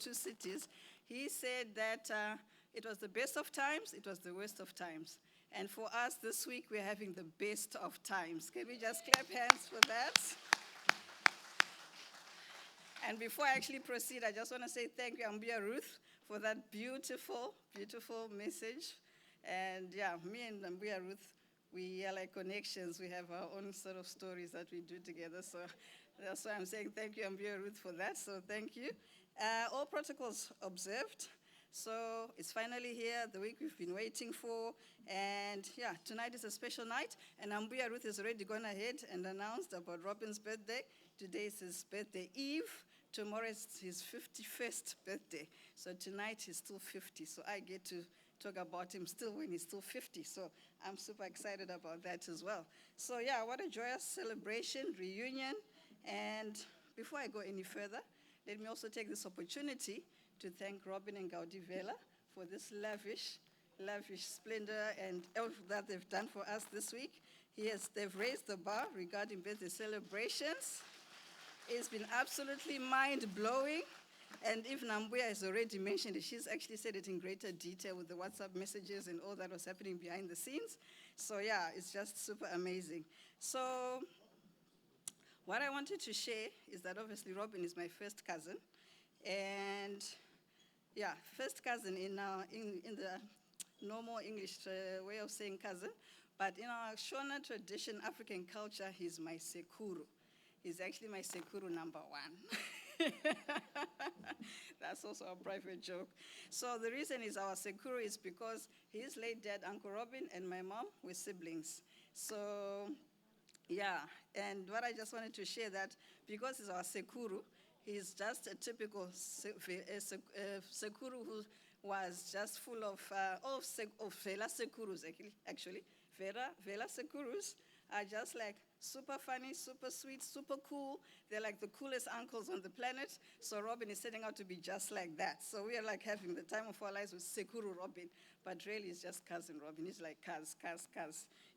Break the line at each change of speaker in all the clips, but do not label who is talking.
two cities, he said that it was the best of times, it was the worst of times. And for us this week, we're having the best of times. Can we just clap hands for that? And before I actually proceed, I just want to say thank you, Ambia Ruth, for that beautiful, beautiful message. And yeah, me and Ambia Ruth, we are like connections. We have our own sort of stories that we do together. So that's why I'm saying thank you, Ambia Ruth, for that. So thank you. All protocols observed. So it's finally here, the week we've been waiting for. And yeah, tonight is a special night. And Ambia Ruth has already gone ahead and announced about Robin's birthday. Today is his birthday eve. Tomorrow is his 51st birthday. So tonight he's still 50. So I get to talk about him still when he's still 50. So I'm super excited about that as well. So yeah, what a joyous celebration, reunion. And before I go any further, let me also take this opportunity to thank Robin and Vela for this lavish splendor and all that they've done for us this week. They've raised the bar regarding birthday celebrations. It's been absolutely mind-blowing. And even Nambuya has already mentioned it. She's actually said it in greater detail with the WhatsApp messages and all that was happening behind the scenes. So yeah, it's just super amazing. So what I wanted to share is that obviously Robin is my first cousin. And yeah, first cousin in the normal English way of saying cousin. But in our Shona tradition, African culture, he's my sekuru. He's actually my sekuru number one. That's also a private joke. So the reason is our sekuru is because his late dad, Uncle Robin, and my mom were siblings. So yeah, and what I just wanted to share that because he's our sekuru, he's just a typical sekuru who was just full of Vela sekurus, actually. Vela sekurus are just like super funny, super sweet, super cool. They're like the coolest uncles on the planet. So Robin is setting out to be just like that. So we are like having the time of our lives with Sekuru Robin, but really it's just cousin Robin. He's like cuz,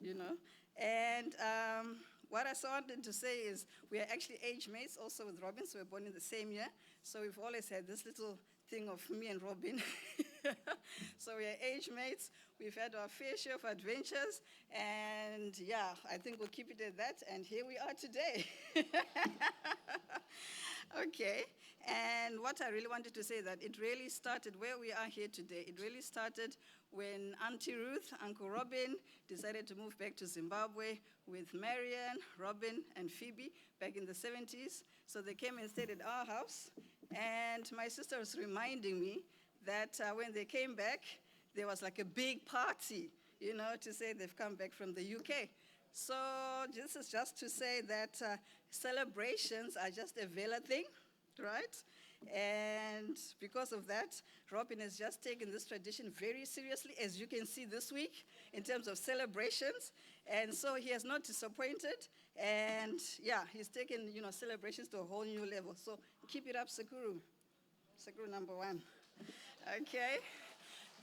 you know. And what I wanted to say is we are actually age mates also with Robin, so we're born in the same year. So we've always had this little thing of me and Robin. So we are age mates. We've had our fair share of adventures. And yeah, I think we'll keep it at that. And here we are today. Okay. And what I really wanted to say that it really started where we are here today. It really started when Auntie Ruth, Uncle Robin decided to move back to Zimbabwe with Marian, Robin, and Phoebe back in the 70s. So they came and stayed at our house. And my sister was reminding me that when they came back, there was like a big party, you know, to say they've come back from the UK. So this is just to say that celebrations are just a Vela thing, right? And because of that, Robin has just taken this tradition very seriously, as you can see this week, in terms of celebrations. And so he has not disappointed. And yeah, he's taken, you know, celebrations to a whole new level. So keep it up, Sekuru. Sekuru number one. Okay.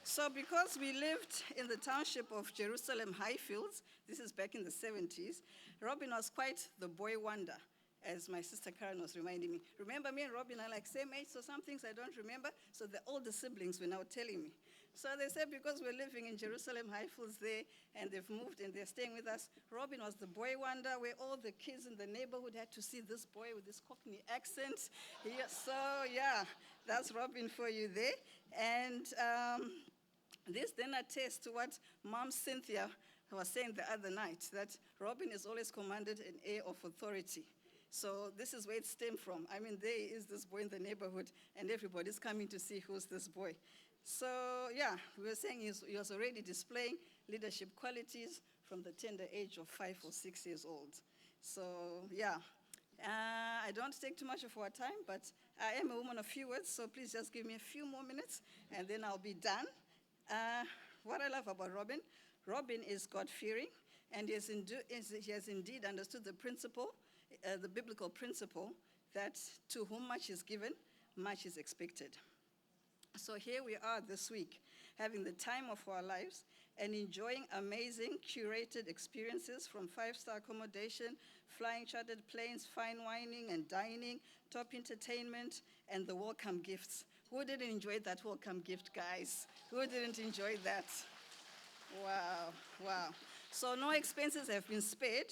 So because we lived in the township of Jerusalem Highfields, this is back in the 70s, Robin was quite the boy wonder, as my sister Karen was reminding me. Remember, me and Robin are like same age, so some things I don't remember. So the older siblings were now telling me. So they said because we're living in Jerusalem Highfields there, and they've moved and they're staying with us, Robin was the boy wonder, where all the kids in the neighborhood had to see this boy with this Cockney accent. Yeah, so yeah, that's Robin for you there. And this then attests to what Mom Cynthia was saying the other night, that Robin is always commanded an air of authority. So this is where it stemmed from. I mean, there is this boy in the neighborhood, and everybody's coming to see who's this boy. So yeah, we were saying he was already displaying leadership qualities from the tender age of 5 or 6 years old. So yeah, I don't take too much of our time, but I am a woman of few words, so please just give me a few more minutes, and then I'll be done. What I love about Robin is God-fearing, and he has indeed understood the principle, the biblical principle, that to whom much is given, much is expected. So here we are this week, having the time of our lives and enjoying amazing curated experiences from 5-star accommodation, flying chartered planes, fine wining and dining, top entertainment, and the welcome gifts Who didn't enjoy that welcome gift, guys? Who didn't enjoy that? Wow, wow. So no expenses have been spared,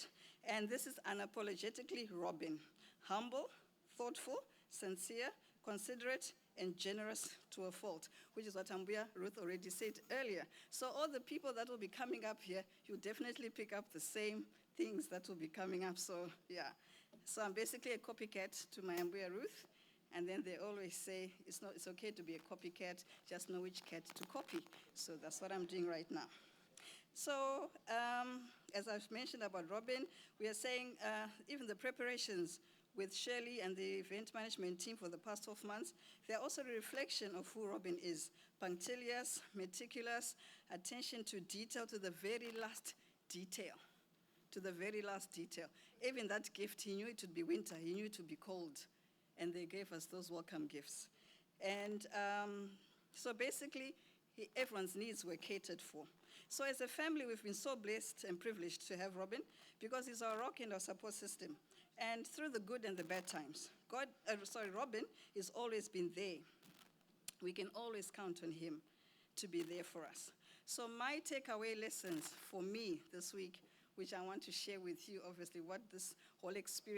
and this is unapologetically Robin. Humble, thoughtful, sincere, considerate, and generous to a fault, which is what Ambuya Ruth already said earlier. So all the people that will be coming up here, you definitely pick up the same things that will be coming up. So yeah, so I'm basically a copycat to my Ambuya Ruth, and then they always say it's okay to be a copycat, just know which cat to copy. So that's what I'm doing right now. So as I've mentioned about Robin, we are saying even the preparations with Shirley and the event management team for the past 12 months, they're also a reflection of who Robin is. Punctilious, meticulous, attention to detail, to the very last detail. To the very last detail. Even that gift, he knew it would be winter, he knew it would be cold. And they gave us those welcome gifts. And so basically, everyone's needs were catered for. So as a family, we've been so blessed and privileged to have Robin because he's our rock and our support system. And through the good and the bad times, Robin has always been there. We can always count on him to be there for us. So my takeaway lessons for me this week, which I want to share with you, obviously, what this whole experience